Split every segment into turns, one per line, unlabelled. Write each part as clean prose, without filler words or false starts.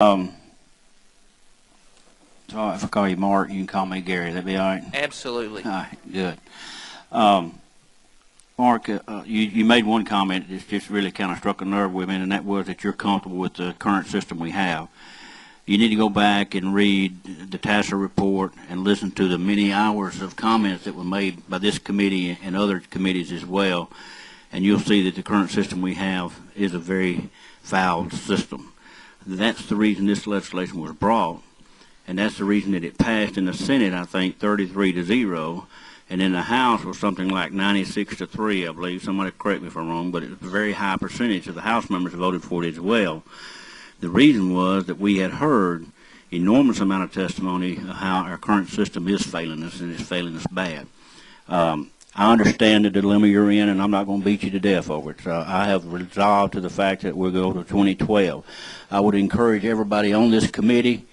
So if I call you Mark, you can call me Gary. That'd be all right?
Absolutely.
All right, good. Mark, you made one comment that just really kind of struck a nerve with me, and that was that you're comfortable with the current system we have. You need to go back and read the TASA report and listen to the many hours of comments that were made by this committee and other committees as well, and you'll see that the current system we have is a very foul system. That's the reason this legislation was brought, and that's the reason that it passed in the Senate, I think, 33-0, and in the House was something like 96-3, I believe. Somebody correct me if I'm wrong, but it was a very high percentage of the House members voted for it as well. The reason was that we had heard enormous amount of testimony of how our current system is failing us, and it's failing us bad. I understand the dilemma you're in, and I'm not going to beat you to death over it. So I have resolved to the fact that we'll go to 2012. I would encourage everybody on this committee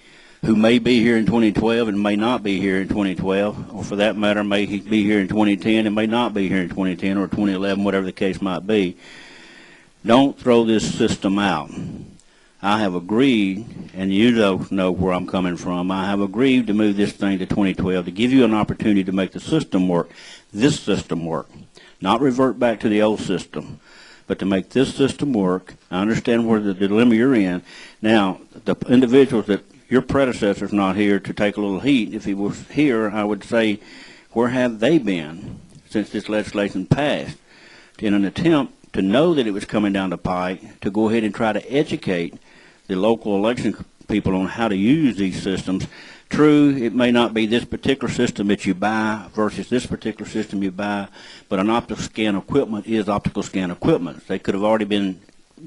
who may be here in 2012 and may not be here in 2012, or for that matter, may be here in 2010 and may not be here in 2010 or 2011, whatever the case might be. Don't throw this system out. I have agreed, and you don't know where I'm coming from, I have agreed to move this thing to 2012 to give you an opportunity to make the system work, this system work, not revert back to the old system, but to make this system work. I understand where the dilemma you're in. Now, the individuals that your predecessor's not here to take a little heat. If he was here, I would say, where have they been since this legislation passed in an attempt to know that it was coming down the pike, to go ahead and try to educate the local election people on how to use these systems. True, it may not be this particular system that you buy versus this particular system you buy, but an optical scan equipment is optical scan equipment. They could have already been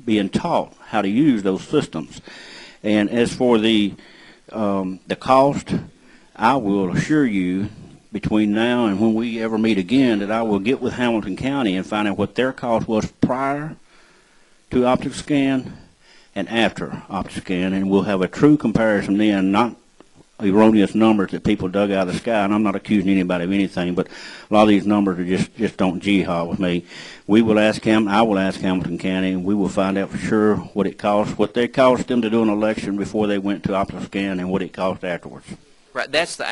being taught how to use those systems. And as for the cost, I will assure you between now and when we ever meet again that I will get with Hamilton County and find out what their cost was prior to optical scan and after optical scan, and we'll have a true comparison then, not erroneous numbers that people dug out of the sky. And I'm not accusing anybody of anything, but a lot of these numbers are just don't jihad with me. We will ask him, I will ask Hamilton County, and we will find out for sure what it costs, what they cost them to do an election before they went to optical scan, and what it cost afterwards.
Right, that's the